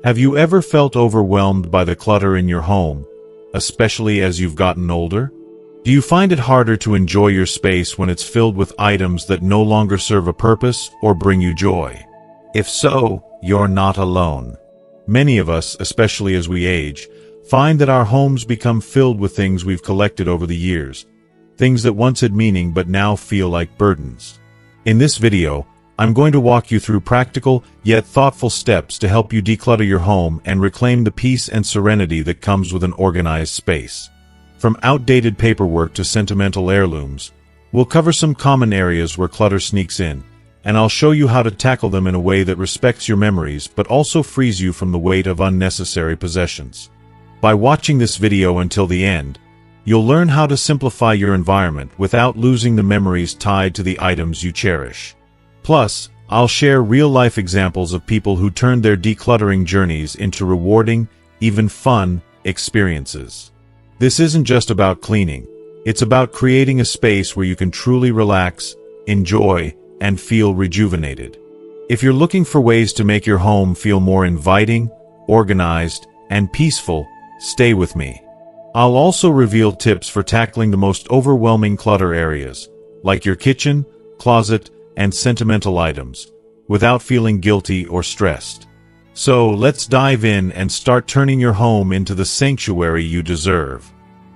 Have you ever felt overwhelmed by the clutter in your home, especially as you've gotten older? Do you find it harder to enjoy your space when it's filled with items that no longer serve a purpose or bring you joy? If so, you're not alone. Many of us, especially as we age, find that our homes become filled with things we've collected over the years, things that once had meaning but now feel like burdens. In this video, I'm going to walk you through practical yet thoughtful steps to help you declutter your home and reclaim the peace and serenity that comes with an organized space. From outdated paperwork to sentimental heirlooms, we'll cover some common areas where clutter sneaks in, and I'll show you how to tackle them in a way that respects your memories but also frees you from the weight of unnecessary possessions. By watching this video until the end, you'll learn how to simplify your environment without losing the memories tied to the items you cherish. Plus, I'll share real-life examples of people who turned their decluttering journeys into rewarding, even fun, experiences. This isn't just about cleaning. It's about creating a space where you can truly relax, enjoy, and feel rejuvenated. If you're looking for ways to make your home feel more inviting, organized, and peaceful, stay with me. I'll also reveal tips for tackling the most overwhelming clutter areas, like your kitchen, closet, and sentimental items, without feeling guilty or stressed. So let's dive in and start turning your home into the sanctuary you deserve.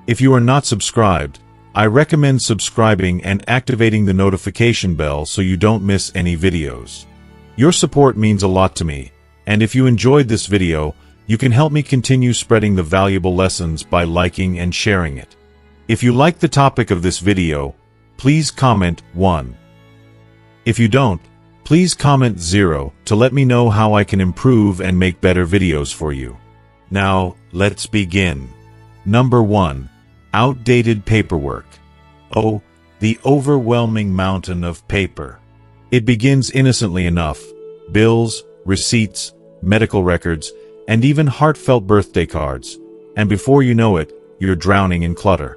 If you are not subscribed, I recommend subscribing and activating the notification bell so you don't miss any videos. Your support means a lot to me, and if you enjoyed this video, you can help me continue spreading the valuable lessons by liking and sharing it. If you like the topic of this video, please comment 1. If you don't, please comment 0 to let me know how I can improve and make better videos for you. Now, let's begin. Number 1. Outdated paperwork. Oh, the overwhelming mountain of paper. It begins innocently enough. Bills, receipts, medical records, and even heartfelt birthday cards. And before you know it, you're drowning in clutter.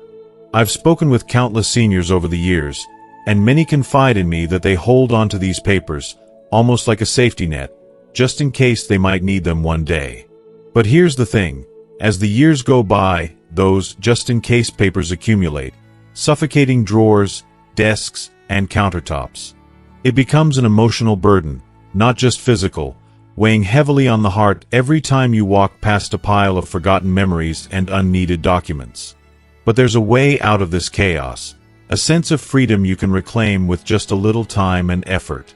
I've spoken with countless seniors over the years, and many confide in me that they hold onto these papers, almost like a safety net, just in case they might need them one day. But here's the thing. As the years go by, those just-in-case papers accumulate, suffocating drawers, desks, and countertops. It becomes an emotional burden, not just physical, weighing heavily on the heart every time you walk past a pile of forgotten memories and unneeded documents. But there's a way out of this chaos, a sense of freedom you can reclaim with just a little time and effort.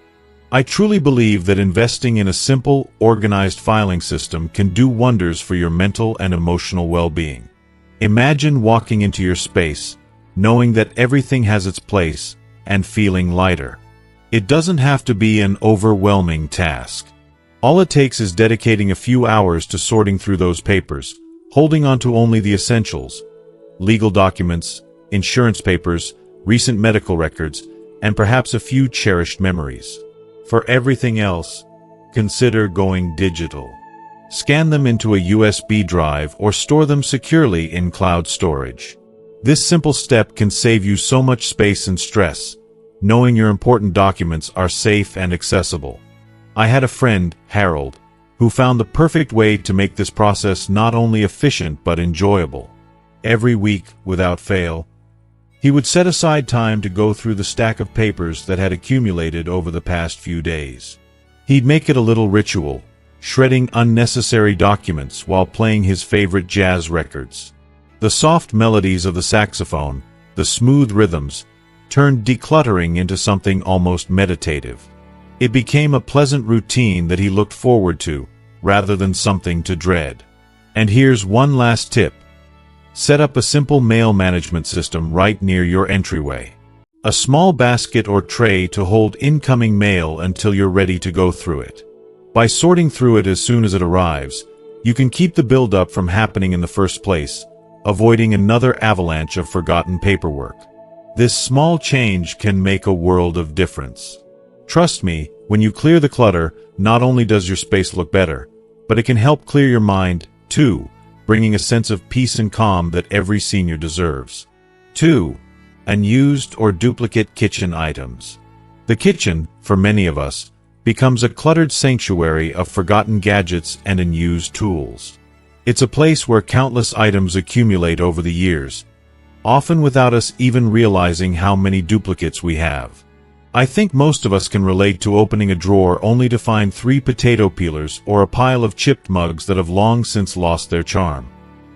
I truly believe that investing in a simple, organized filing system can do wonders for your mental and emotional well-being. Imagine walking into your space, knowing that everything has its place, and feeling lighter. It doesn't have to be an overwhelming task. All it takes is dedicating a few hours to sorting through those papers, holding on to only the essentials: legal documents, insurance papers, recent medical records, and perhaps a few cherished memories. For everything else, consider going digital. Scan them into a USB drive or store them securely in cloud storage. This simple step can save you so much space and stress, knowing your important documents are safe and accessible. I had a friend, Harold, who found the perfect way to make this process not only efficient but enjoyable. Every week, without fail, he would set aside time to go through the stack of papers that had accumulated over the past few days. He'd make it a little ritual, shredding unnecessary documents while playing his favorite jazz records. The soft melodies of the saxophone, the smooth rhythms, turned decluttering into something almost meditative. It became a pleasant routine that he looked forward to, rather than something to dread. And here's one last tip. Set up a simple mail management system right near your entryway. A small basket or tray to hold incoming mail until you're ready to go through it. By sorting through it as soon as it arrives, you can keep the buildup from happening in the first place, avoiding another avalanche of forgotten paperwork. This small change can make a world of difference. Trust me, when you clear the clutter, not only does your space look better, but it can help clear your mind, too, bringing a sense of peace and calm that every senior deserves. 2. Unused or duplicate kitchen items. The kitchen, for many of us, becomes a cluttered sanctuary of forgotten gadgets and unused tools. It's a place where countless items accumulate over the years, often without us even realizing how many duplicates we have. I think most of us can relate to opening a drawer only to find 3 potato peelers or a pile of chipped mugs that have long since lost their charm.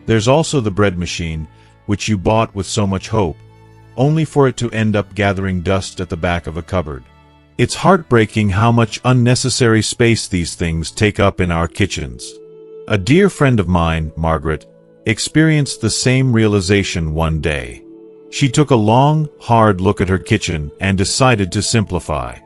There's also the bread machine, which you bought with so much hope, only for it to end up gathering dust at the back of a cupboard. It's heartbreaking how much unnecessary space these things take up in our kitchens. A dear friend of mine, Margaret, experienced the same realization one day. She took a long, hard look at her kitchen and decided to simplify.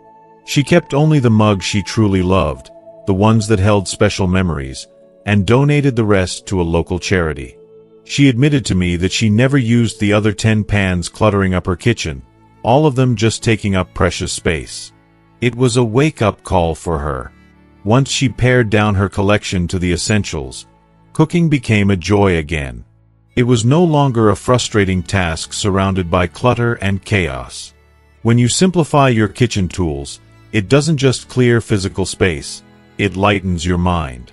She kept only the mugs she truly loved, the ones that held special memories, and donated the rest to a local charity. She admitted to me that she never used the other 10 pans cluttering up her kitchen, all of them just taking up precious space. It was a wake-up call for her. Once she pared down her collection to the essentials, cooking became a joy again. It was no longer a frustrating task surrounded by clutter and chaos. When you simplify your kitchen tools, it doesn't just clear physical space, it lightens your mind.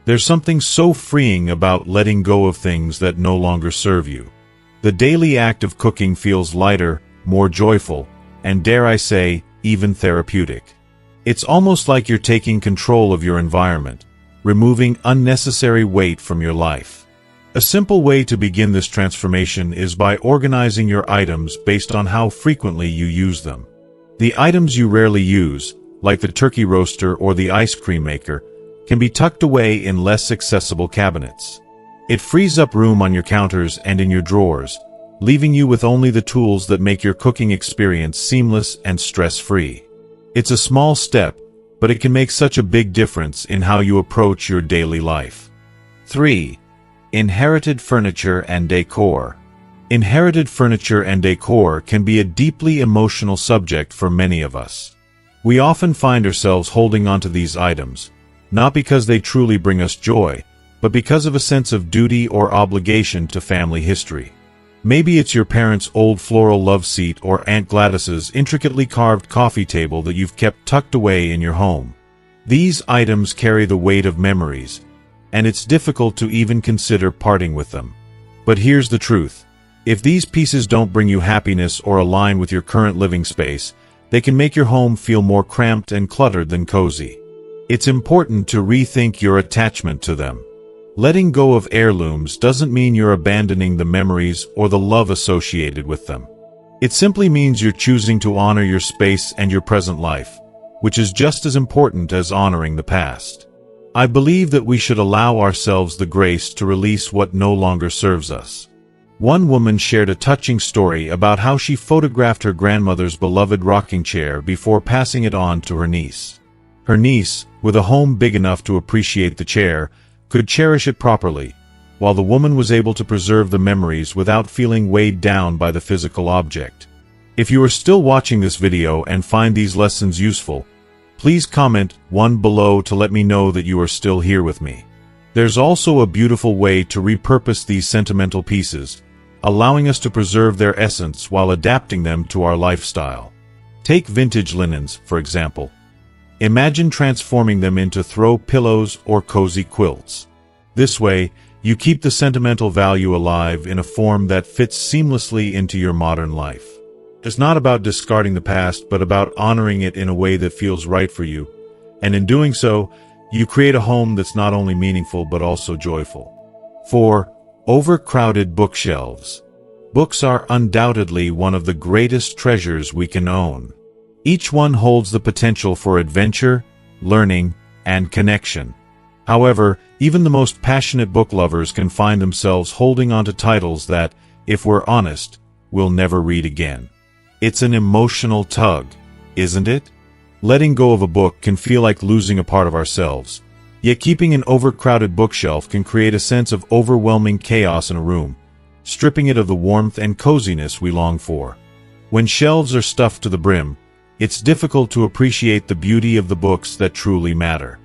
There's something so freeing about letting go of things that no longer serve you. The daily act of cooking feels lighter, more joyful, and dare I say, even therapeutic. It's almost like you're taking control of your environment, removing unnecessary weight from your life. A simple way to begin this transformation is by organizing your items based on how frequently you use them. The items you rarely use, like the turkey roaster or the ice cream maker, can be tucked away in less accessible cabinets. It frees up room on your counters and in your drawers, leaving you with only the tools that make your cooking experience seamless and stress-free. It's a small step, but it can make such a big difference in how you approach your daily life. 3. Inherited furniture and decor. Inherited furniture and decor can be a deeply emotional subject for many of us. We often find ourselves holding onto these items, not because they truly bring us joy, but because of a sense of duty or obligation to family history. Maybe it's your parents' old floral love seat or Aunt Gladys's intricately carved coffee table that you've kept tucked away in your home. These items carry the weight of memories, and it's difficult to even consider parting with them. But here's the truth. If these pieces don't bring you happiness or align with your current living space, they can make your home feel more cramped and cluttered than cozy. It's important to rethink your attachment to them. Letting go of heirlooms doesn't mean you're abandoning the memories or the love associated with them. It simply means you're choosing to honor your space and your present life, which is just as important as honoring the past. I believe that we should allow ourselves the grace to release what no longer serves us. One woman shared a touching story about how she photographed her grandmother's beloved rocking chair before passing it on to her niece. Her niece, with a home big enough to appreciate the chair, could cherish it properly, while the woman was able to preserve the memories without feeling weighed down by the physical object. If you are still watching this video and find these lessons useful, please comment 1 below to let me know that you are still here with me. There's also a beautiful way to repurpose these sentimental pieces, allowing us to preserve their essence while adapting them to our lifestyle. Take vintage linens, for example. Imagine transforming them into throw pillows or cozy quilts. This way, you keep the sentimental value alive in a form that fits seamlessly into your modern life. It's not about discarding the past, but about honoring it in a way that feels right for you. And in doing so, you create a home that's not only meaningful but also joyful. 4. Overcrowded bookshelves. Books are undoubtedly one of the greatest treasures we can own. Each one holds the potential for adventure, learning, and connection. However, even the most passionate book lovers can find themselves holding onto titles that, if we're honest, we'll never read again. It's an emotional tug, isn't it? Letting go of a book can feel like losing a part of ourselves, yet keeping an overcrowded bookshelf can create a sense of overwhelming chaos in a room, stripping it of the warmth and coziness we long for. When shelves are stuffed to the brim, it's difficult to appreciate the beauty of the books that truly matter.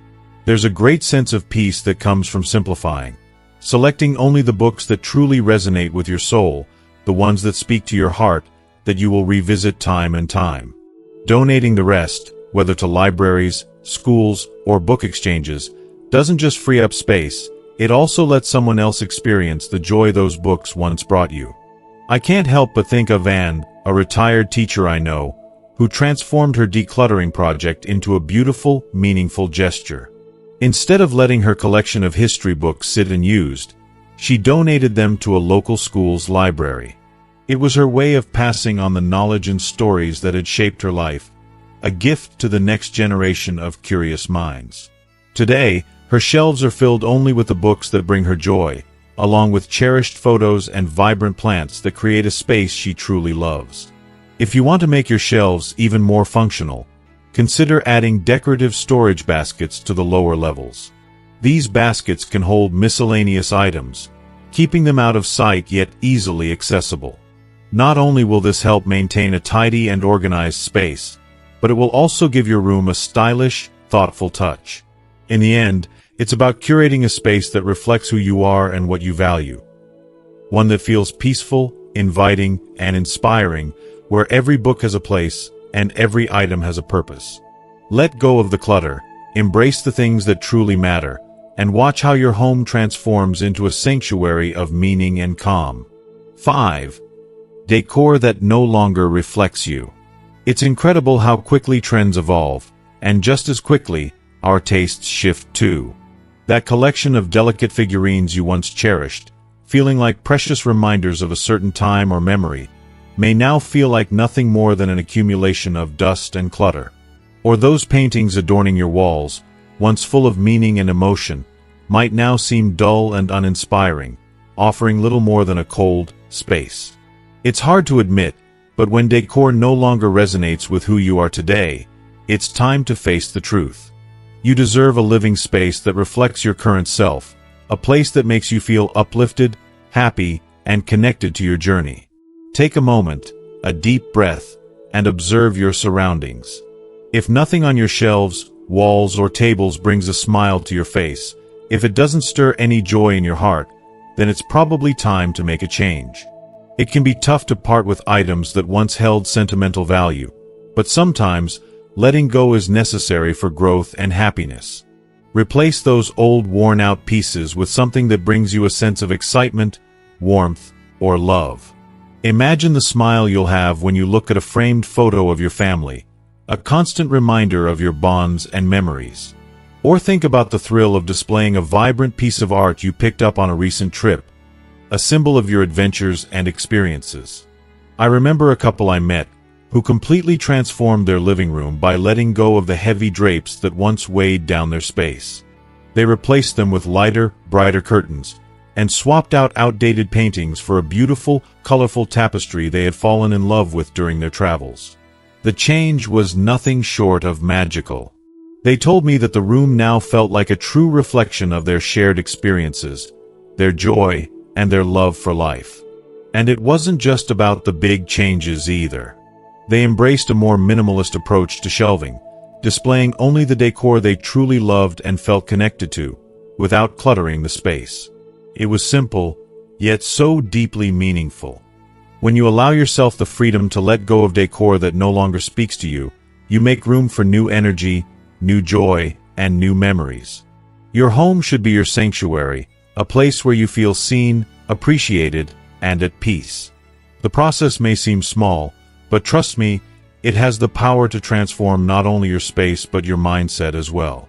There's a great sense of peace that comes from simplifying, selecting only the books that truly resonate with your soul, the ones that speak to your heart, that you will revisit time and time. Donating the rest, whether to libraries, schools, or book exchanges, doesn't just free up space, it also lets someone else experience the joy those books once brought you. I can't help but think of Anne, a retired teacher I know, who transformed her decluttering project into a beautiful, meaningful gesture. Instead of letting her collection of history books sit unused, she donated them to a local school's library. It was her way of passing on the knowledge and stories that had shaped her life, a gift to the next generation of curious minds. Today, her shelves are filled only with the books that bring her joy, along with cherished photos and vibrant plants that create a space she truly loves. If you want to make your shelves even more functional, consider adding decorative storage baskets to the lower levels. These baskets can hold miscellaneous items, keeping them out of sight yet easily accessible. Not only will this help maintain a tidy and organized space, but it will also give your room a stylish, thoughtful touch. In the end, it's about curating a space that reflects who you are and what you value. One that feels peaceful, inviting, and inspiring, where every book has a place and every item has a purpose. Let go of the clutter, embrace the things that truly matter, and watch how your home transforms into a sanctuary of meaning and calm. 5. Decor that no longer reflects you. It's incredible how quickly trends evolve, and just as quickly, our tastes shift too. That collection of delicate figurines you once cherished, feeling like precious reminders of a certain time or memory, may now feel like nothing more than an accumulation of dust and clutter. Or those paintings adorning your walls, once full of meaning and emotion, might now seem dull and uninspiring, offering little more than a cold space. It's hard to admit, but when decor no longer resonates with who you are today, it's time to face the truth. You deserve a living space that reflects your current self, a place that makes you feel uplifted, happy, and connected to your journey. Take a moment, a deep breath, and observe your surroundings. If nothing on your shelves, walls, or tables brings a smile to your face, if it doesn't stir any joy in your heart, then it's probably time to make a change. It can be tough to part with items that once held sentimental value, but sometimes, letting go is necessary for growth and happiness. Replace those old worn-out pieces with something that brings you a sense of excitement, warmth, or love. Imagine the smile you'll have when you look at a framed photo of your family, a constant reminder of your bonds and memories. Or think about the thrill of displaying a vibrant piece of art you picked up on a recent trip, a symbol of your adventures and experiences. I remember a couple I met, who completely transformed their living room by letting go of the heavy drapes that once weighed down their space. They replaced them with lighter, brighter curtains, and swapped out outdated paintings for a beautiful, colorful tapestry they had fallen in love with during their travels. The change was nothing short of magical. They told me that the room now felt like a true reflection of their shared experiences, their joy, and their love for life. And it wasn't just about the big changes either. They embraced a more minimalist approach to shelving, displaying only the decor they truly loved and felt connected to, without cluttering the space. It was simple, yet so deeply meaningful. When you allow yourself the freedom to let go of decor that no longer speaks to you, you make room for new energy, new joy, and new memories. Your home should be your sanctuary, a place where you feel seen, appreciated, and at peace. The process may seem small, but trust me, it has the power to transform not only your space but your mindset as well.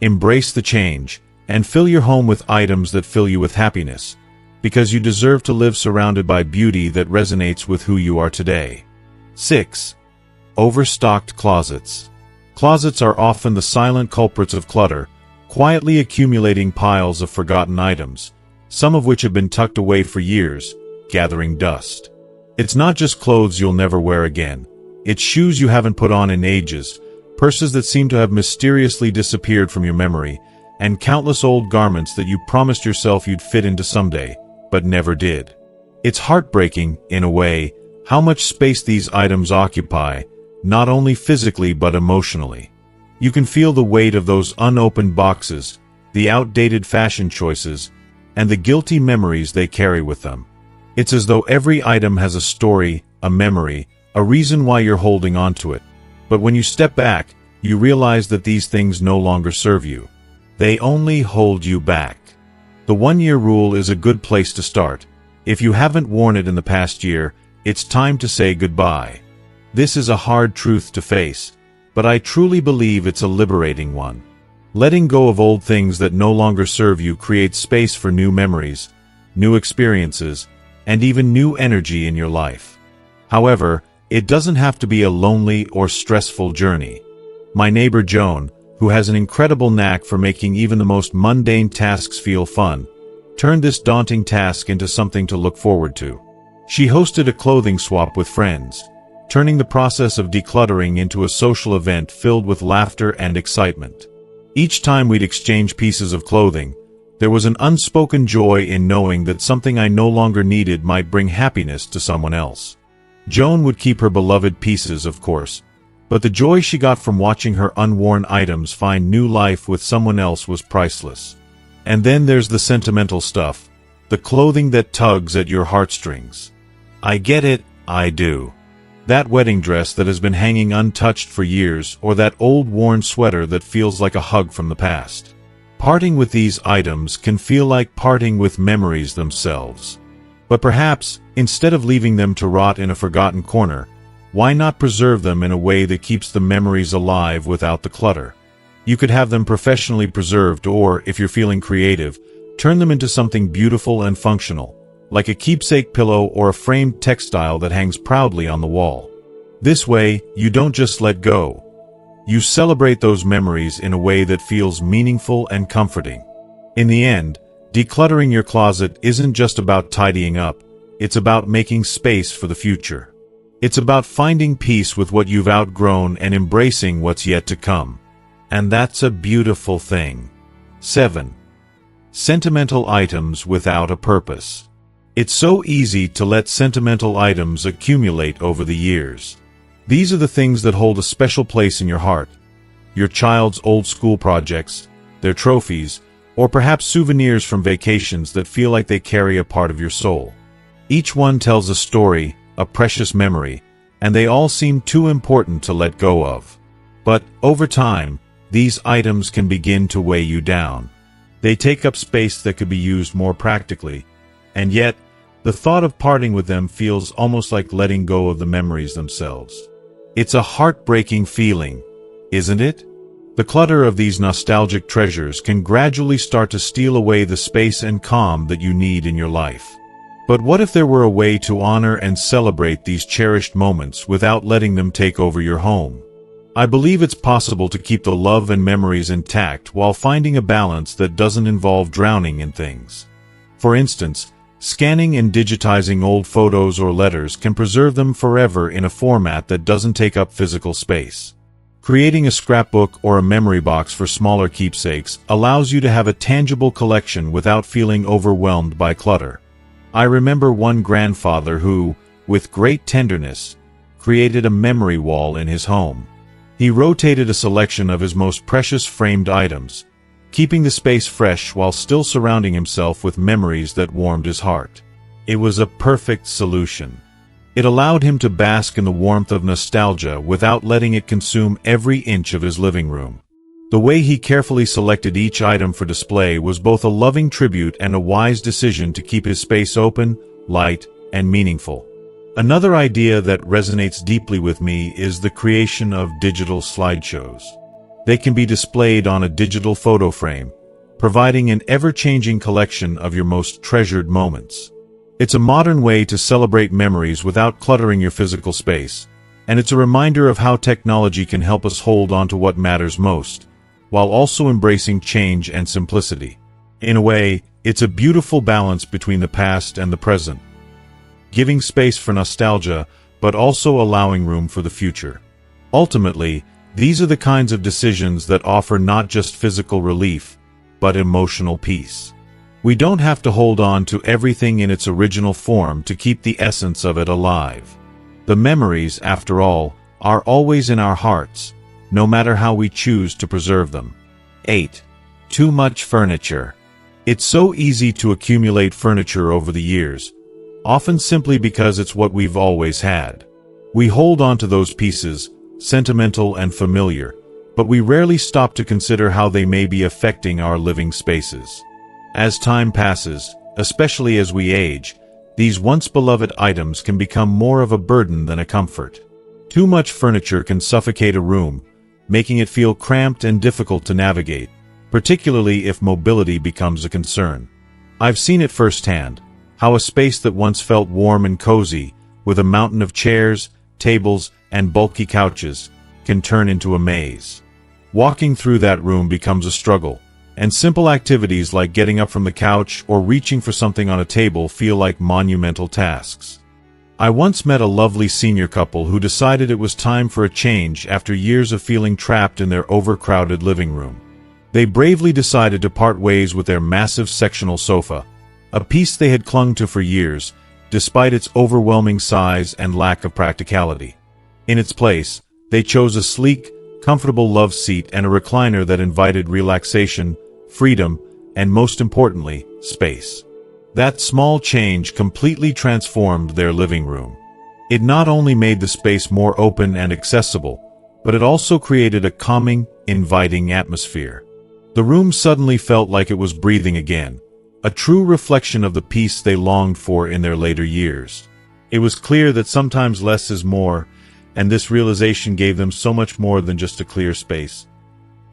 Embrace the change, and fill your home with items that fill you with happiness, because you deserve to live surrounded by beauty that resonates with who you are today. 6. Overstocked closets. Closets are often the silent culprits of clutter, quietly accumulating piles of forgotten items, some of which have been tucked away for years, gathering dust. It's not just clothes you'll never wear again. It's shoes you haven't put on in ages, purses that seem to have mysteriously disappeared from your memory, and countless old garments that you promised yourself you'd fit into someday, but never did. It's heartbreaking, in a way, how much space these items occupy, not only physically but emotionally. You can feel the weight of those unopened boxes, the outdated fashion choices, and the guilty memories they carry with them. It's as though every item has a story, a memory, a reason why you're holding on to it. But when you step back, you realize that these things no longer serve you. They only hold you back. The 1-year rule is a good place to start. If you haven't worn it in the past year, it's time to say goodbye. This is a hard truth to face, but I truly believe it's a liberating one. Letting go of old things that no longer serve you creates space for new memories, new experiences, and even new energy in your life. However, it doesn't have to be a lonely or stressful journey. My neighbor Joan, who has an incredible knack for making even the most mundane tasks feel fun, turned this daunting task into something to look forward to. She hosted a clothing swap with friends, turning the process of decluttering into a social event filled with laughter and excitement. Each time we'd exchange pieces of clothing, there was an unspoken joy in knowing that something I no longer needed might bring happiness to someone else. Joan would keep her beloved pieces, of course, but the joy she got from watching her unworn items find new life with someone else was priceless. And then there's the sentimental stuff, the clothing that tugs at your heartstrings. I get it, I do. That wedding dress that has been hanging untouched for years, or that old worn sweater that feels like a hug from the past. Parting with these items can feel like parting with memories themselves. But perhaps, instead of leaving them to rot in a forgotten corner, why not preserve them in a way that keeps the memories alive without the clutter? You could have them professionally preserved, or, if you're feeling creative, turn them into something beautiful and functional, like a keepsake pillow or a framed textile that hangs proudly on the wall. This way, you don't just let go. You celebrate those memories in a way that feels meaningful and comforting. In the end, decluttering your closet isn't just about tidying up, it's about making space for the future. It's about finding peace with what you've outgrown and embracing what's yet to come. And that's a beautiful thing. 7. Sentimental items without a purpose. It's so easy to let sentimental items accumulate over the years. These are the things that hold a special place in your heart. Your child's old school projects, their trophies, or perhaps souvenirs from vacations that feel like they carry a part of your soul. Each one tells a story, a precious memory, and they all seem too important to let go of. But, over time, these items can begin to weigh you down. They take up space that could be used more practically, and yet, the thought of parting with them feels almost like letting go of the memories themselves. It's a heartbreaking feeling, isn't it? The clutter of these nostalgic treasures can gradually start to steal away the space and calm that you need in your life. But what if there were a way to honor and celebrate these cherished moments without letting them take over your home? I believe it's possible to keep the love and memories intact while finding a balance that doesn't involve drowning in things. For instance, scanning and digitizing old photos or letters can preserve them forever in a format that doesn't take up physical space. Creating a scrapbook or a memory box for smaller keepsakes allows you to have a tangible collection without feeling overwhelmed by clutter. I remember one grandfather who, with great tenderness, created a memory wall in his home. He rotated a selection of his most precious framed items, keeping the space fresh while still surrounding himself with memories that warmed his heart. It was a perfect solution. It allowed him to bask in the warmth of nostalgia without letting it consume every inch of his living room. The way he carefully selected each item for display was both a loving tribute and a wise decision to keep his space open, light, and meaningful. Another idea that resonates deeply with me is the creation of digital slideshows. They can be displayed on a digital photo frame, providing an ever-changing collection of your most treasured moments. It's a modern way to celebrate memories without cluttering your physical space, and it's a reminder of how technology can help us hold on to what matters most, while also embracing change and simplicity. In a way, it's a beautiful balance between the past and the present, giving space for nostalgia, but also allowing room for the future. Ultimately, these are the kinds of decisions that offer not just physical relief, but emotional peace. We don't have to hold on to everything in its original form to keep the essence of it alive. The memories, after all, are always in our hearts, no matter how we choose to preserve them. 8. Too much furniture. It's so easy to accumulate furniture over the years, often simply because it's what we've always had. We hold on to those pieces, sentimental and familiar, but we rarely stop to consider how they may be affecting our living spaces. As time passes, especially as we age, these once beloved items can become more of a burden than a comfort. Too much furniture can suffocate a room, making it feel cramped and difficult to navigate, particularly if mobility becomes a concern. I've seen it firsthand, how a space that once felt warm and cozy, with a mountain of chairs, tables, and bulky couches, can turn into a maze. Walking through that room becomes a struggle, and simple activities like getting up from the couch or reaching for something on a table feel like monumental tasks. I once met a lovely senior couple who decided it was time for a change after years of feeling trapped in their overcrowded living room. They bravely decided to part ways with their massive sectional sofa, a piece they had clung to for years, despite its overwhelming size and lack of practicality. In its place, they chose a sleek, comfortable love seat and a recliner that invited relaxation, freedom, and most importantly, space. That small change completely transformed their living room. It not only made the space more open and accessible, but it also created a calming, inviting atmosphere. The room suddenly felt like it was breathing again, a true reflection of the peace they longed for in their later years. It was clear that sometimes less is more, and this realization gave them so much more than just a clear space.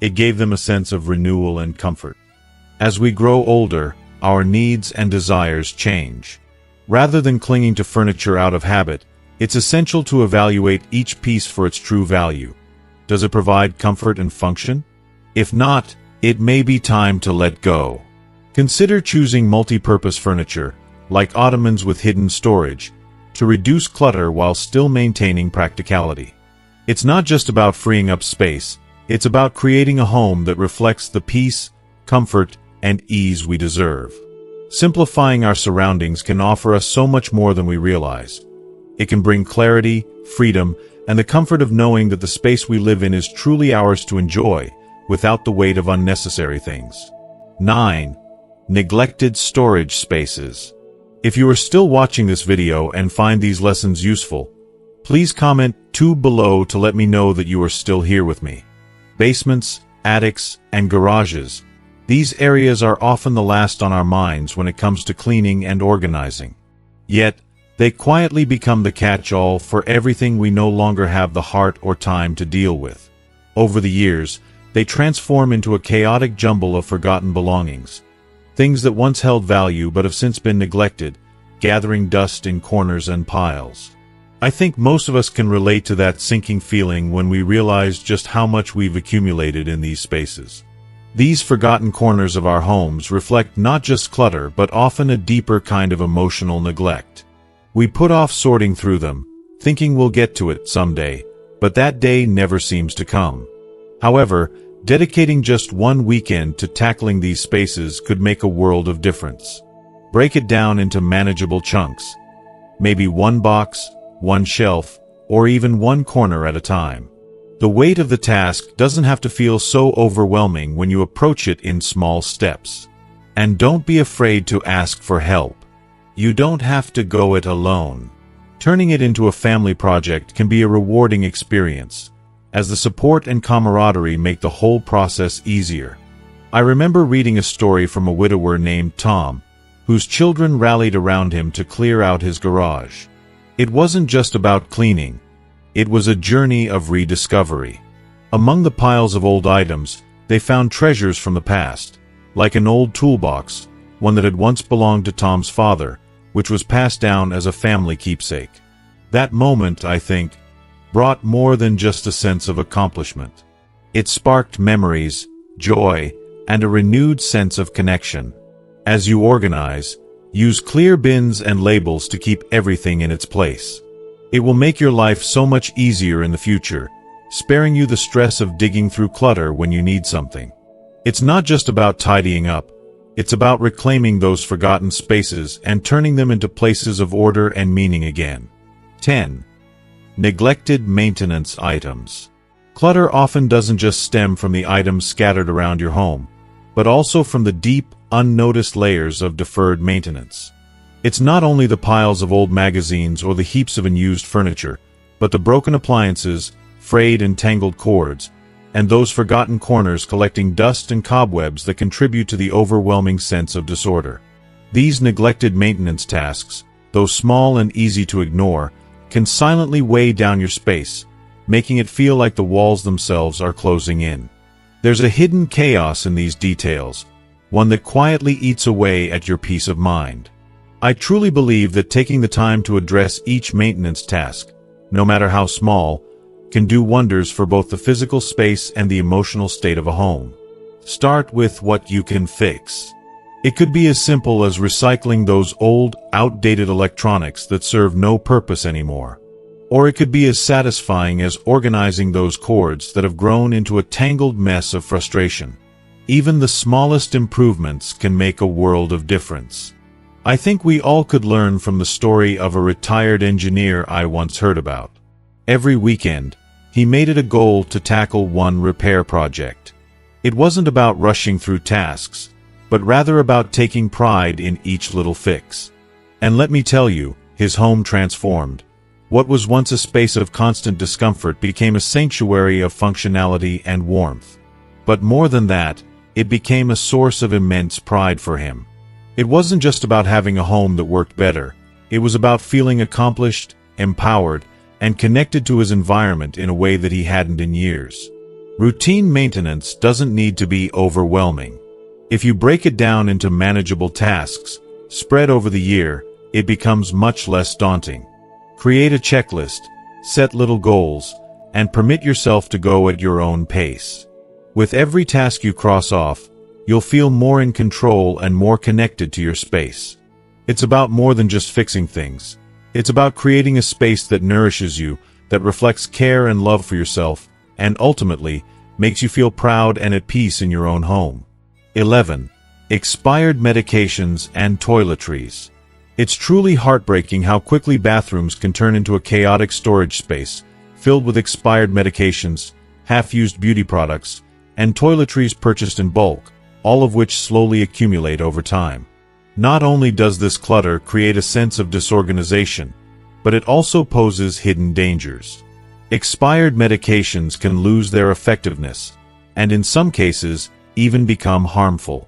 It gave them a sense of renewal and comfort. As we grow older, our needs and desires change. Rather than clinging to furniture out of habit, it's essential to evaluate each piece for its true value. Does it provide comfort and function? If not, it may be time to let go. Consider choosing multi-purpose furniture, like ottomans with hidden storage, to reduce clutter while still maintaining practicality. It's not just about freeing up space, it's about creating a home that reflects the peace, comfort, and ease we deserve. Simplifying our surroundings can offer us so much more than we realize. It can bring clarity, freedom, and the comfort of knowing that the space we live in is truly ours to enjoy, without the weight of unnecessary things. 9. Neglected storage spaces. If you are still watching this video and find these lessons useful, please comment 2 below to let me know that you are still here with me. Basements, attics, and garages. These areas are often the last on our minds when it comes to cleaning and organizing. Yet, they quietly become the catch-all for everything we no longer have the heart or time to deal with. Over the years, they transform into a chaotic jumble of forgotten belongings. Things that once held value but have since been neglected, gathering dust in corners and piles. I think most of us can relate to that sinking feeling when we realize just how much we've accumulated in these spaces. These forgotten corners of our homes reflect not just clutter but often a deeper kind of emotional neglect. We put off sorting through them, thinking we'll get to it someday, but that day never seems to come. However, dedicating just one weekend to tackling these spaces could make a world of difference. Break it down into manageable chunks. Maybe one box, one shelf, or even one corner at a time. The weight of the task doesn't have to feel so overwhelming when you approach it in small steps. And don't be afraid to ask for help. You don't have to go it alone. Turning it into a family project can be a rewarding experience, as the support and camaraderie make the whole process easier. I remember reading a story from a widower named Tom, whose children rallied around him to clear out his garage. It wasn't just about cleaning. It was a journey of rediscovery. Among the piles of old items, they found treasures from the past, like an old toolbox, one that had once belonged to Tom's father, which was passed down as a family keepsake. That moment, I think, brought more than just a sense of accomplishment. It sparked memories, joy, and a renewed sense of connection. As you organize, use clear bins and labels to keep everything in its place. It will make your life so much easier in the future, sparing you the stress of digging through clutter when you need something. It's not just about tidying up, it's about reclaiming those forgotten spaces and turning them into places of order and meaning again. 10. Neglected maintenance items. Clutter often doesn't just stem from the items scattered around your home, but also from the deep, unnoticed layers of deferred maintenance. It's not only the piles of old magazines or the heaps of unused furniture, but the broken appliances, frayed and tangled cords, and those forgotten corners collecting dust and cobwebs that contribute to the overwhelming sense of disorder. These neglected maintenance tasks, though small and easy to ignore, can silently weigh down your space, making it feel like the walls themselves are closing in. There's a hidden chaos in these details, one that quietly eats away at your peace of mind. I truly believe that taking the time to address each maintenance task, no matter how small, can do wonders for both the physical space and the emotional state of a home. Start with what you can fix. It could be as simple as recycling those old, outdated electronics that serve no purpose anymore. Or it could be as satisfying as organizing those cords that have grown into a tangled mess of frustration. Even the smallest improvements can make a world of difference. I think we all could learn from the story of a retired engineer I once heard about. Every weekend, he made it a goal to tackle one repair project. It wasn't about rushing through tasks, but rather about taking pride in each little fix. And let me tell you, his home transformed. What was once a space of constant discomfort became a sanctuary of functionality and warmth. But more than that, it became a source of immense pride for him. It wasn't just about having a home that worked better. It was about feeling accomplished, empowered, and connected to his environment in a way that he hadn't in years. Routine maintenance doesn't need to be overwhelming. If you break it down into manageable tasks, spread over the year, it becomes much less daunting. Create a checklist, set little goals, and permit yourself to go at your own pace. With every task you cross off, you'll feel more in control and more connected to your space. It's about more than just fixing things. It's about creating a space that nourishes you, that reflects care and love for yourself, and ultimately, makes you feel proud and at peace in your own home. 11. Expired medications and toiletries. It's truly heartbreaking how quickly bathrooms can turn into a chaotic storage space, filled with expired medications, half-used beauty products, and toiletries purchased in bulk, all of which slowly accumulate over time. Not only does this clutter create a sense of disorganization, but it also poses hidden dangers. Expired medications can lose their effectiveness, and in some cases, even become harmful.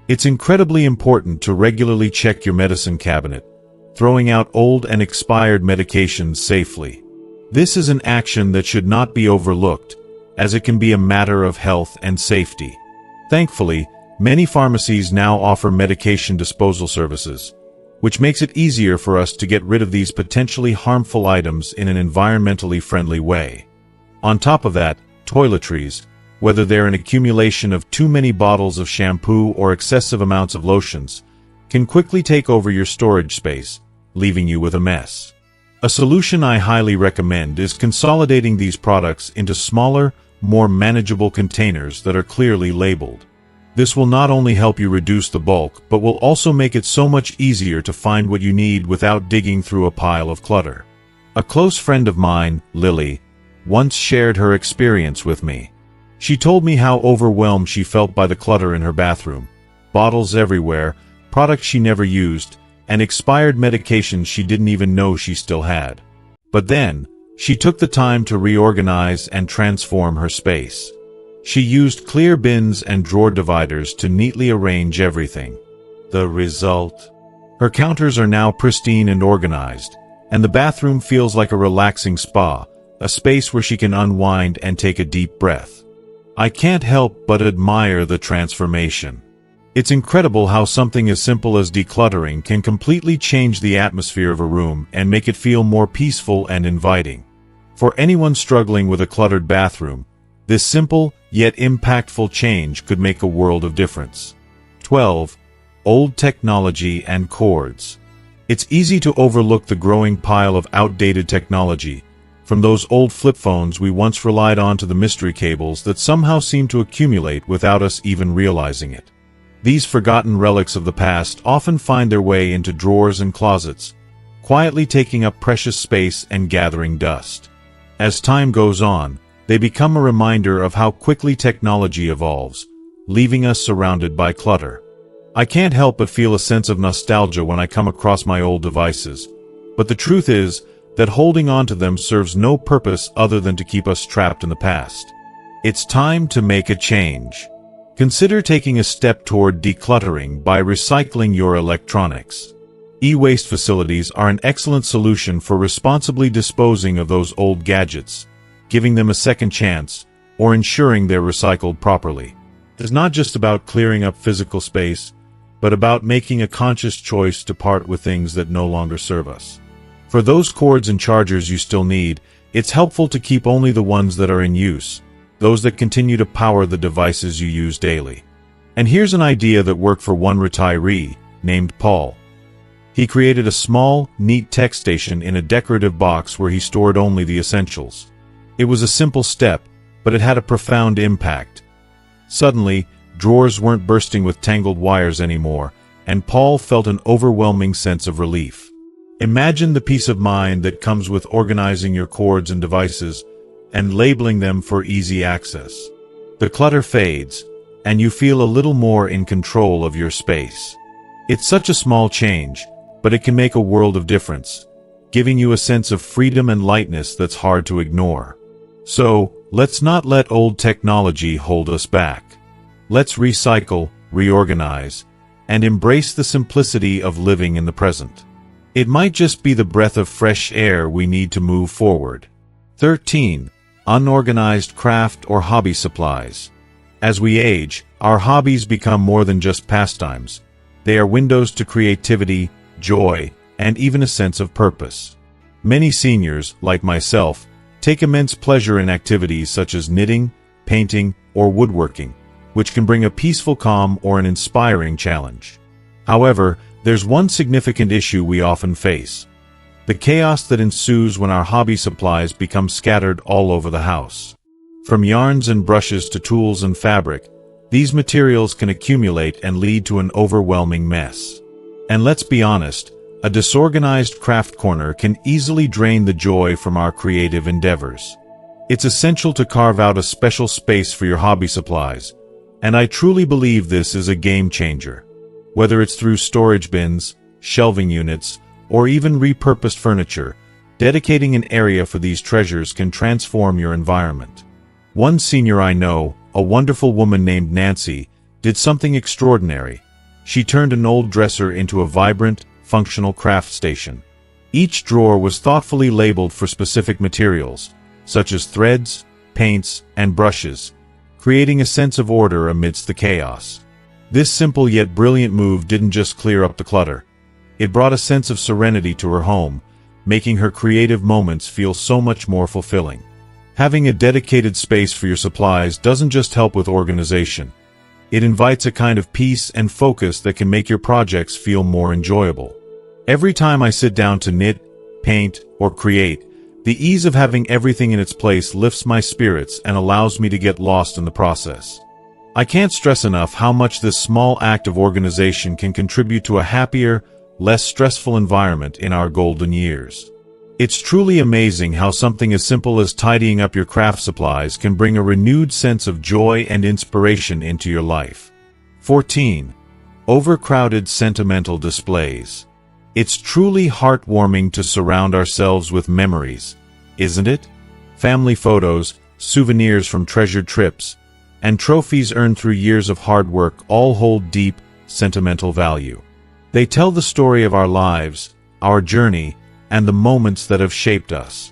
It's incredibly important to regularly check your medicine cabinet, throwing out old and expired medications safely. This is an action that should not be overlooked, as it can be a matter of health and safety. Thankfully, many pharmacies now offer medication disposal services, which makes it easier for us to get rid of these potentially harmful items in an environmentally friendly way. On top of that, toiletries, whether they're an accumulation of too many bottles of shampoo or excessive amounts of lotions, can quickly take over your storage space, leaving you with a mess. A solution I highly recommend is consolidating these products into smaller, more manageable containers that are clearly labeled. This will not only help you reduce the bulk, but will also make it so much easier to find what you need without digging through a pile of clutter. A close friend of mine, Lily, once shared her experience with me. She told me how overwhelmed she felt by the clutter in her bathroom, bottles everywhere, products she never used, and expired medications she didn't even know she still had. But then, she took the time to reorganize and transform her space. She used clear bins and drawer dividers to neatly arrange everything. The result? Her counters are now pristine and organized, and the bathroom feels like a relaxing spa, a space where she can unwind and take a deep breath. I can't help but admire the transformation. It's incredible how something as simple as decluttering can completely change the atmosphere of a room and make it feel more peaceful and inviting. For anyone struggling with a cluttered bathroom, this simple yet impactful change could make a world of difference. 12. Old technology and cords. It's easy to overlook the growing pile of outdated technology, from those old flip phones we once relied on to the mystery cables that somehow seem to accumulate without us even realizing it. These forgotten relics of the past often find their way into drawers and closets, quietly taking up precious space and gathering dust. As time goes on, they become a reminder of how quickly technology evolves, leaving us surrounded by clutter. I can't help but feel a sense of nostalgia when I come across my old devices, but the truth is that holding on to them serves no purpose other than to keep us trapped in the past. It's time to make a change. Consider taking a step toward decluttering by recycling your electronics. E-waste facilities are an excellent solution for responsibly disposing of those old gadgets, giving them a second chance, or ensuring they're recycled properly. It's not just about clearing up physical space, but about making a conscious choice to part with things that no longer serve us. For those cords and chargers you still need, it's helpful to keep only the ones that are in use, those that continue to power the devices you use daily. And here's an idea that worked for one retiree, named Paul. He created a small, neat tech station in a decorative box where he stored only the essentials. It was a simple step, but it had a profound impact. Suddenly, drawers weren't bursting with tangled wires anymore, and Paul felt an overwhelming sense of relief. Imagine the peace of mind that comes with organizing your cords and devices and labeling them for easy access. The clutter fades, and you feel a little more in control of your space. It's such a small change, but it can make a world of difference, giving you a sense of freedom and lightness that's hard to ignore. So, let's not let old technology hold us back. Let's recycle, reorganize, and embrace the simplicity of living in the present. It might just be the breath of fresh air we need to move forward. 13. Unorganized craft or hobby supplies. As we age, our hobbies become more than just pastimes. They are windows to creativity, joy, and even a sense of purpose. Many seniors, like myself, take immense pleasure in activities such as knitting, painting, or woodworking, which can bring a peaceful calm or an inspiring challenge. However, there's one significant issue we often face: the chaos that ensues when our hobby supplies become scattered all over the house. From yarns and brushes to tools and fabric, these materials can accumulate and lead to an overwhelming mess. And let's be honest, a disorganized craft corner can easily drain the joy from our creative endeavors. It's essential to carve out a special space for your hobby supplies, and I truly believe this is a game changer. Whether it's through storage bins, shelving units, or even repurposed furniture, dedicating an area for these treasures can transform your environment. One senior I know, a wonderful woman named Nancy, did something extraordinary. She turned an old dresser into a vibrant, functional craft station. Each drawer was thoughtfully labeled for specific materials, such as threads, paints, and brushes, creating a sense of order amidst the chaos. This simple yet brilliant move didn't just clear up the clutter. It brought a sense of serenity to her home, making her creative moments feel so much more fulfilling. Having a dedicated space for your supplies doesn't just help with organization. It invites a kind of peace and focus that can make your projects feel more enjoyable. Every time I sit down to knit, paint, or create, the ease of having everything in its place lifts my spirits and allows me to get lost in the process. I can't stress enough how much this small act of organization can contribute to a happier, less stressful environment in our golden years. It's truly amazing how something as simple as tidying up your craft supplies can bring a renewed sense of joy and inspiration into your life. 14. Overcrowded sentimental displays. It's truly heartwarming to surround ourselves with memories, isn't it? Family photos, souvenirs from treasured trips, and trophies earned through years of hard work all hold deep, sentimental value. They tell the story of our lives, our journey, and the moments that have shaped us.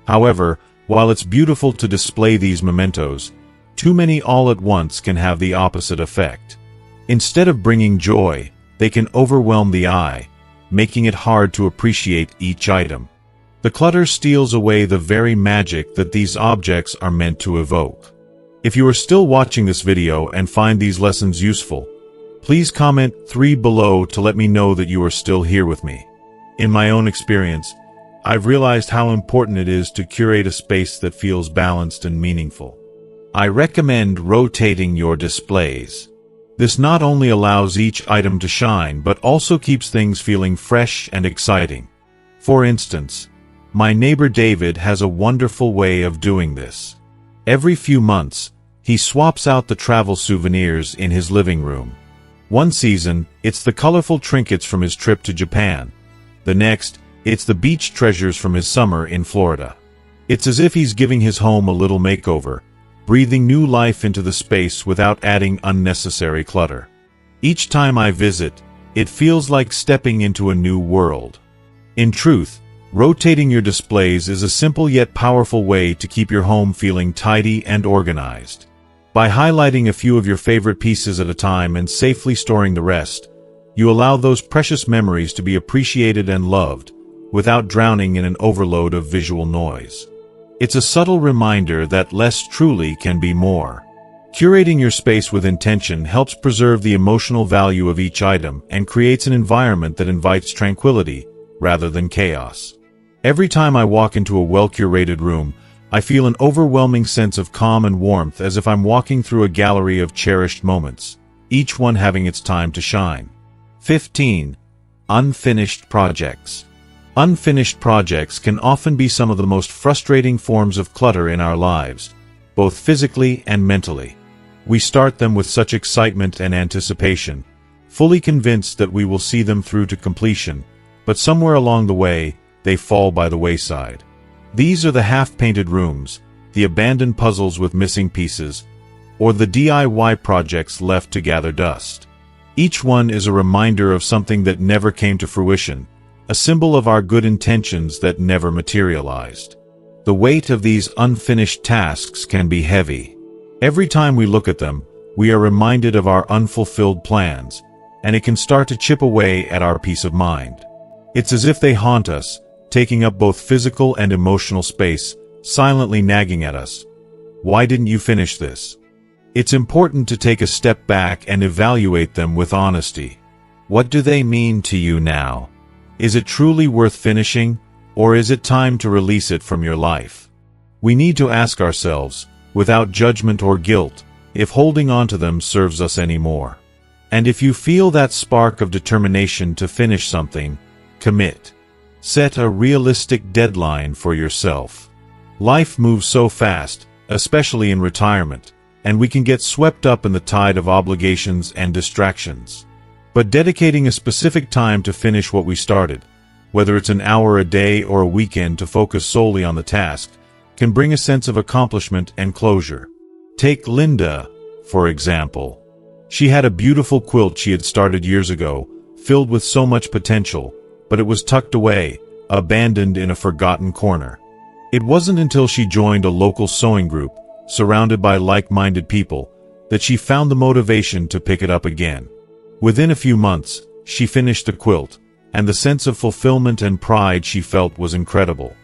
However, while it's beautiful to display these mementos, too many all at once can have the opposite effect. Instead of bringing joy, they can overwhelm the eye, making it hard to appreciate each item. The clutter steals away the very magic that these objects are meant to evoke. If you are still watching this video and find these lessons useful, please comment 3 below to let me know that you are still here with me. In my own experience, I've realized how important it is to curate a space that feels balanced and meaningful. I recommend rotating your displays. This not only allows each item to shine, but also keeps things feeling fresh and exciting. For instance, my neighbor David has a wonderful way of doing this. Every few months, he swaps out the travel souvenirs in his living room. One season, it's the colorful trinkets from his trip to Japan. The next, it's the beach treasures from his summer in Florida. It's as if he's giving his home a little makeover, breathing new life into the space without adding unnecessary clutter. Each time I visit, it feels like stepping into a new world. In truth, rotating your displays is a simple yet powerful way to keep your home feeling tidy and organized. By highlighting a few of your favorite pieces at a time and safely storing the rest, you allow those precious memories to be appreciated and loved, without drowning in an overload of visual noise. It's a subtle reminder that less truly can be more. Curating your space with intention helps preserve the emotional value of each item and creates an environment that invites tranquility rather than chaos. Every time I walk into a well-curated room, I feel an overwhelming sense of calm and warmth, as if I'm walking through a gallery of cherished moments, each one having its time to shine. 15. Unfinished projects. Unfinished projects can often be some of the most frustrating forms of clutter in our lives, both physically and mentally. We start them with such excitement and anticipation, fully convinced that we will see them through to completion, but somewhere along the way, they fall by the wayside. These are the half-painted rooms, the abandoned puzzles with missing pieces, or the DIY projects left to gather dust. Each one is a reminder of something that never came to fruition, a symbol of our good intentions that never materialized. The weight of these unfinished tasks can be heavy. Every time we look at them, we are reminded of our unfulfilled plans, and it can start to chip away at our peace of mind. It's as if they haunt us, taking up both physical and emotional space, silently nagging at us. Why didn't you finish this? It's important to take a step back and evaluate them with honesty. What do they mean to you now? Is it truly worth finishing, or is it time to release it from your life? We need to ask ourselves, without judgment or guilt, if holding on to them serves us anymore. And if you feel that spark of determination to finish something, commit. Set a realistic deadline for yourself. Life moves so fast, especially in retirement, and we can get swept up in the tide of obligations and distractions. But dedicating a specific time to finish what we started, whether it's an hour a day or a weekend to focus solely on the task, can bring a sense of accomplishment and closure. Take Linda, for example. She had a beautiful quilt she had started years ago, filled with so much potential, but it was tucked away, abandoned in a forgotten corner. It wasn't until she joined a local sewing group, surrounded by like-minded people, that she found the motivation to pick it up again. Within a few months, she finished the quilt, and the sense of fulfillment and pride she felt was incredible.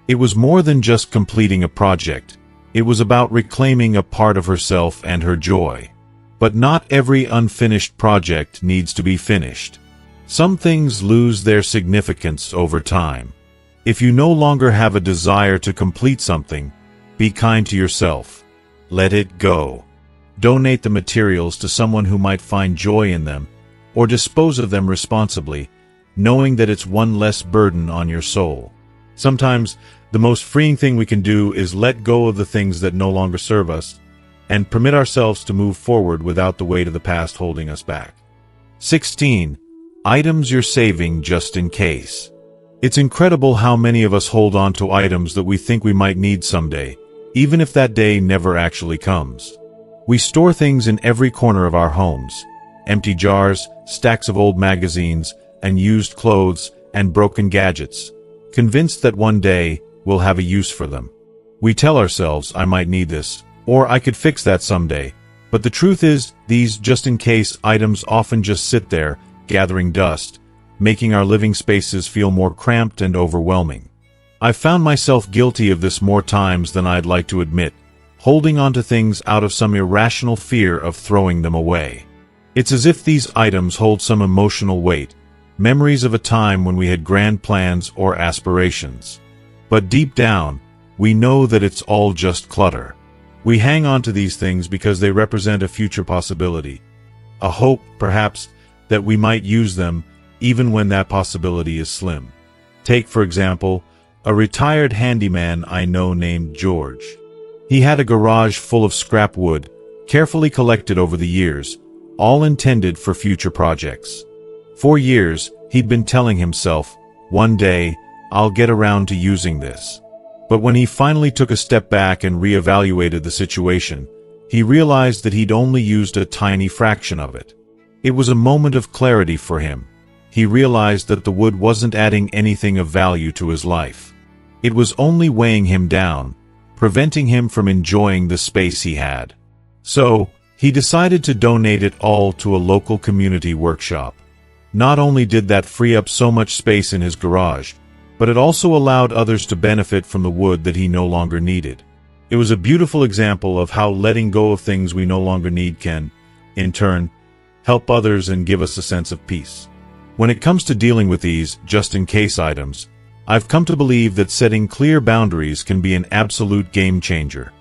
It was more than just completing a project. It was about reclaiming a part of herself and her joy. But not every unfinished project needs to be finished. Some things lose their significance over time. If you no longer have a desire to complete something, be kind to yourself. Let it go. Donate the materials to someone who might find joy in them, or dispose of them responsibly, knowing that it's one less burden on your soul. Sometimes, the most freeing thing we can do is let go of the things that no longer serve us, and permit ourselves to move forward without the weight of the past holding us back. 16. Items you're saving just in case. It's incredible how many of us hold on to items that we think we might need someday, even if that day never actually comes. We store things in every corner of our homes. Empty jars, stacks of old magazines, and used clothes, and broken gadgets, convinced that one day we'll have a use for them. We tell ourselves, I might need this, or I could fix that someday. But the truth is, these just-in-case items often just sit there, gathering dust, making our living spaces feel more cramped and overwhelming. I've found myself guilty of this more times than I'd like to admit, holding on to things out of some irrational fear of throwing them away. It's as if these items hold some emotional weight, memories of a time when we had grand plans or aspirations. But deep down, we know that it's all just clutter. We hang on to these things because they represent a future possibility, a hope, perhaps, that we might use them even when that possibility is slim. Take, for example, a retired handyman I know named George. He had a garage full of scrap wood, carefully collected over the years, all intended for future projects. For years, he'd been telling himself, one day, I'll get around to using this. But when he finally took a step back and reevaluated the situation, he realized that he'd only used a tiny fraction of it. It was a moment of clarity for him. He realized that the wood wasn't adding anything of value to his life. It was only weighing him down, preventing him from enjoying the space he had. So, he decided to donate it all to a local community workshop. Not only did that free up so much space in his garage, but it also allowed others to benefit from the wood that he no longer needed. It was a beautiful example of how letting go of things we no longer need can, in turn, help others and give us a sense of peace. When it comes to dealing with these just-in-case items, I've come to believe that setting clear boundaries can be an absolute game changer.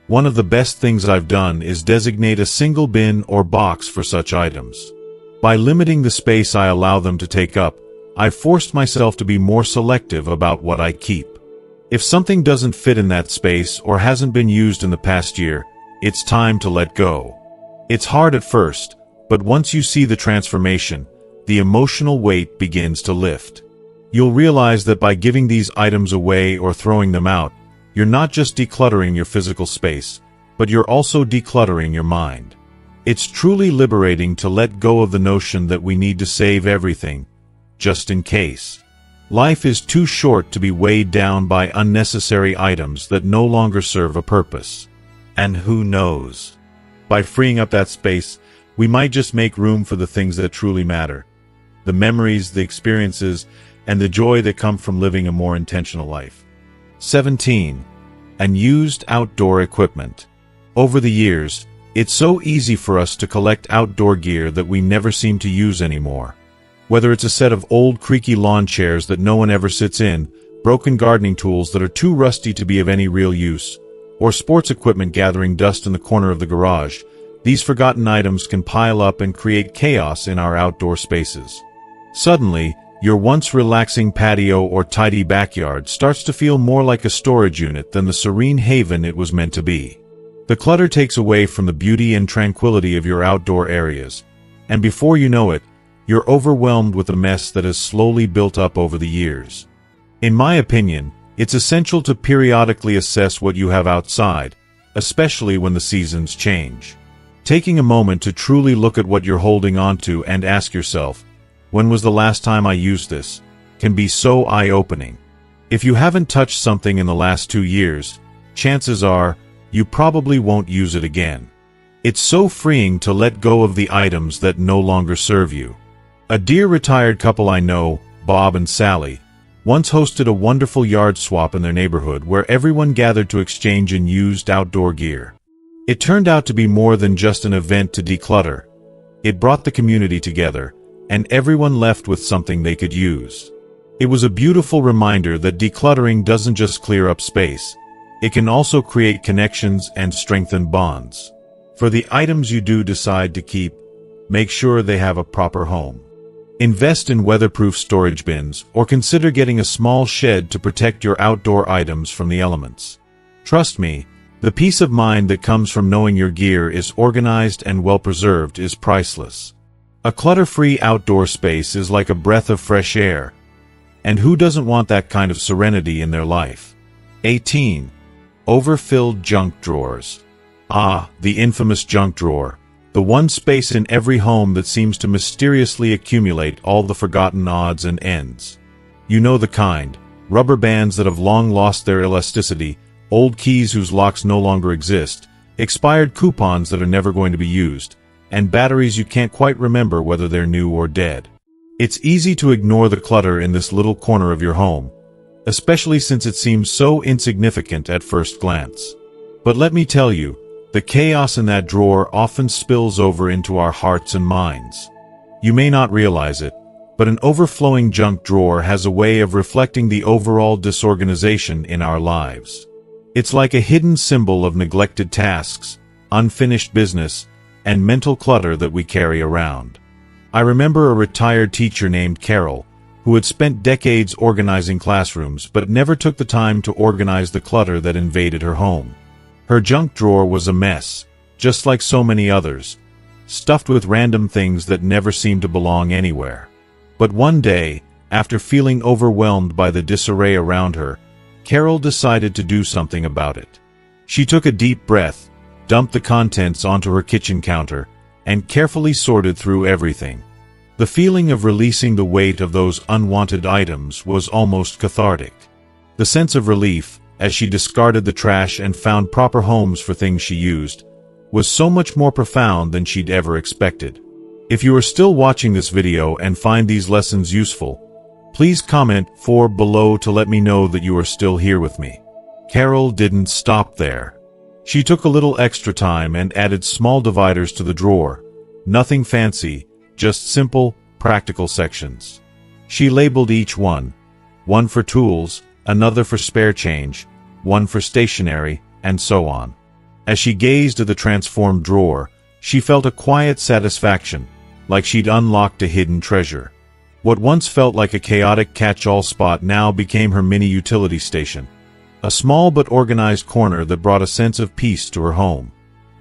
One of the best things I've done is designate a single bin or box for such items. By limiting the space I allow them to take up, I've forced myself to be more selective about what I keep. If something doesn't fit in that space or hasn't been used in the past year, it's time to let go. It's hard at first, but once you see the transformation, the emotional weight begins to lift. You'll realize that by giving these items away or throwing them out, you're not just decluttering your physical space, but you're also decluttering your mind. It's truly liberating to let go of the notion that we need to save everything, just in case. Life is too short to be weighed down by unnecessary items that no longer serve a purpose. And who knows? By freeing up that space, we might just make room for the things that truly matter. The memories, the experiences, and the joy that come from living a more intentional life. 17. Unused outdoor equipment. Over the years, it's so easy for us to collect outdoor gear that we never seem to use anymore. Whether it's a set of old creaky lawn chairs that no one ever sits in, broken gardening tools that are too rusty to be of any real use, or sports equipment gathering dust in the corner of the garage, these forgotten items can pile up and create chaos in our outdoor spaces. Suddenly, your once relaxing patio or tidy backyard starts to feel more like a storage unit than the serene haven it was meant to be. The clutter takes away from the beauty and tranquility of your outdoor areas, and before you know it, you're overwhelmed with the mess that has slowly built up over the years. In my opinion, it's essential to periodically assess what you have outside, especially when the seasons change. Taking a moment to truly look at what you're holding onto and ask yourself, when was the last time I used this, can be so eye-opening. If you haven't touched something in the last 2 years, chances are, you probably won't use it again. It's so freeing to let go of the items that no longer serve you. A dear retired couple I know, Bob and Sally, once hosted a wonderful yard swap in their neighborhood where everyone gathered to exchange unused outdoor gear. It turned out to be more than just an event to declutter. It brought the community together, and everyone left with something they could use. It was a beautiful reminder that decluttering doesn't just clear up space, it can also create connections and strengthen bonds. For the items you do decide to keep, make sure they have a proper home. Invest in weatherproof storage bins, or consider getting a small shed to protect your outdoor items from the elements. Trust me, the peace of mind that comes from knowing your gear is organized and well-preserved is priceless. A clutter-free outdoor space is like a breath of fresh air. And who doesn't want that kind of serenity in their life? 18. Overfilled junk drawers. Ah, the infamous junk drawer. The one space in every home that seems to mysteriously accumulate all the forgotten odds and ends. You know the kind. Rubber bands that have long lost their elasticity, old keys whose locks no longer exist, expired coupons that are never going to be used, and batteries you can't quite remember whether they're new or dead. It's easy to ignore the clutter in this little corner of your home, especially since it seems so insignificant at first glance. But let me tell you, the chaos in that drawer often spills over into our hearts and minds. You may not realize it, but an overflowing junk drawer has a way of reflecting the overall disorganization in our lives. It's like a hidden symbol of neglected tasks, unfinished business, and mental clutter that we carry around. I remember a retired teacher named Carol, who had spent decades organizing classrooms but never took the time to organize the clutter that invaded her home. Her junk drawer was a mess, just like so many others, stuffed with random things that never seemed to belong anywhere. But one day, after feeling overwhelmed by the disarray around her, Carol decided to do something about it. She took a deep breath, dumped the contents onto her kitchen counter, and carefully sorted through everything. The feeling of releasing the weight of those unwanted items was almost cathartic. The sense of relief, as she discarded the trash and found proper homes for things she used, was so much more profound than she'd ever expected. If you are still watching this video and find these lessons useful, please comment below to let me know that you are still here with me. Carol didn't stop there. She took a little extra time and added small dividers to the drawer. Nothing fancy, just simple, practical sections. She labeled each one for tools, another for spare change, one for stationery, and so on. As she gazed at the transformed drawer, she felt a quiet satisfaction, like she'd unlocked a hidden treasure. What once felt like a chaotic catch-all spot now became her mini utility station. A small but organized corner that brought a sense of peace to her home.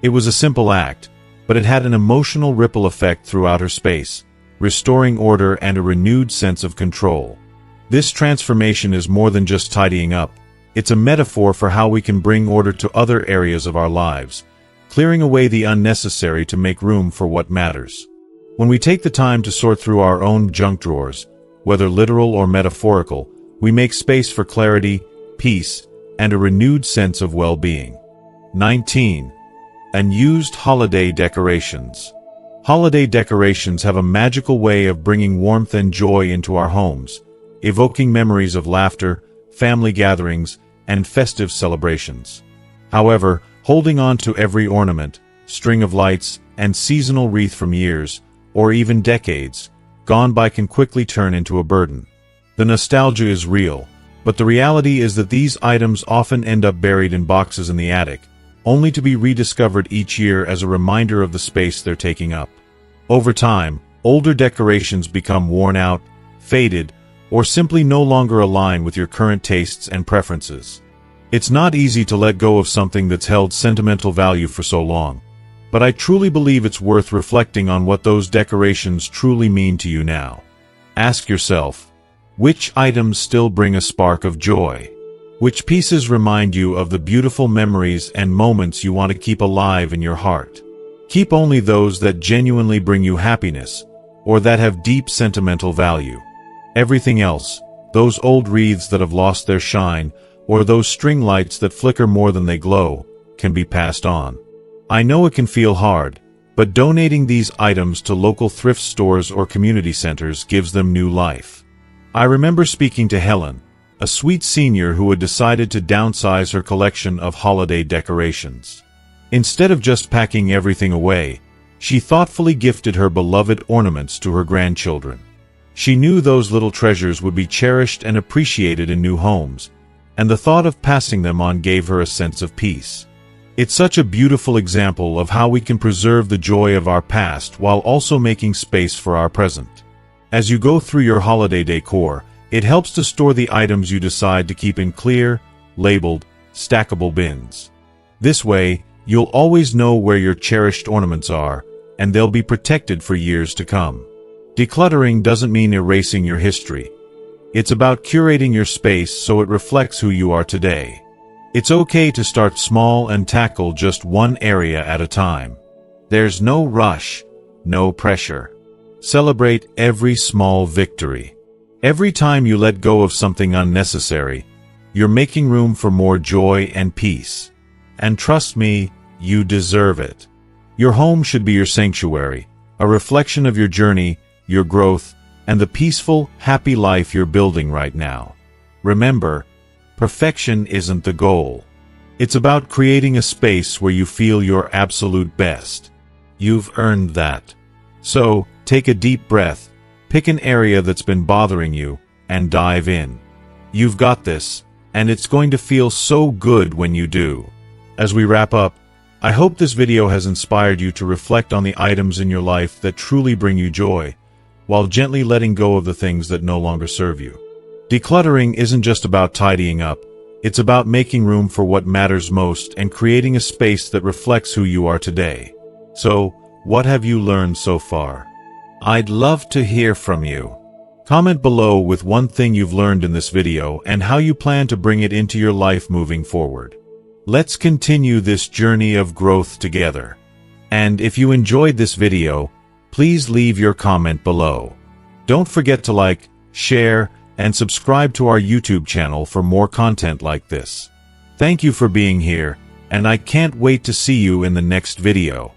It was a simple act, but it had an emotional ripple effect throughout her space, restoring order and a renewed sense of control. This transformation is more than just tidying up. It's a metaphor for how we can bring order to other areas of our lives, clearing away the unnecessary to make room for what matters. When we take the time to sort through our own junk drawers, whether literal or metaphorical, we make space for clarity, peace, and a renewed sense of well-being. 19. Unused holiday decorations. Holiday decorations have a magical way of bringing warmth and joy into our homes, evoking memories of laughter, family gatherings, and festive celebrations. However, holding on to every ornament, string of lights, and seasonal wreath from years, or even decades, gone by can quickly turn into a burden. The nostalgia is real, but the reality is that these items often end up buried in boxes in the attic, only to be rediscovered each year as a reminder of the space they're taking up. Over time, older decorations become worn out, faded, or simply no longer align with your current tastes and preferences. It's not easy to let go of something that's held sentimental value for so long, but I truly believe it's worth reflecting on what those decorations truly mean to you now. Ask yourself, which items still bring a spark of joy? Which pieces remind you of the beautiful memories and moments you want to keep alive in your heart? Keep only those that genuinely bring you happiness, or that have deep sentimental value. Everything else, those old wreaths that have lost their shine, or those string lights that flicker more than they glow, can be passed on. I know it can feel hard, but donating these items to local thrift stores or community centers gives them new life. I remember speaking to Helen, a sweet senior who had decided to downsize her collection of holiday decorations. Instead of just packing everything away, she thoughtfully gifted her beloved ornaments to her grandchildren. She knew those little treasures would be cherished and appreciated in new homes, and the thought of passing them on gave her a sense of peace. It's such a beautiful example of how we can preserve the joy of our past while also making space for our present. As you go through your holiday decor, it helps to store the items you decide to keep in clear, labeled, stackable bins. This way, you'll always know where your cherished ornaments are, and they'll be protected for years to come. Decluttering doesn't mean erasing your history. It's about curating your space so it reflects who you are today. It's okay to start small and tackle just one area at a time. There's no rush, no pressure. Celebrate every small victory. Every time you let go of something unnecessary, you're making room for more joy and peace. And trust me, you deserve it. Your home should be your sanctuary, a reflection of your journey, your growth, and the peaceful, happy life you're building right now. Remember, perfection isn't the goal. It's about creating a space where you feel your absolute best. You've earned that. So, take a deep breath, pick an area that's been bothering you, and dive in. You've got this, and it's going to feel so good when you do. As we wrap up, I hope this video has inspired you to reflect on the items in your life that truly bring you joy, while gently letting go of the things that no longer serve you. Decluttering isn't just about tidying up, it's about making room for what matters most and creating a space that reflects who you are today. So, what have you learned so far? I'd love to hear from you. Comment below with one thing you've learned in this video and how you plan to bring it into your life moving forward. Let's continue this journey of growth together. And if you enjoyed this video, please leave your comment below. Don't forget to like, share, and subscribe to our YouTube channel for more content like this. Thank you for being here, and I can't wait to see you in the next video.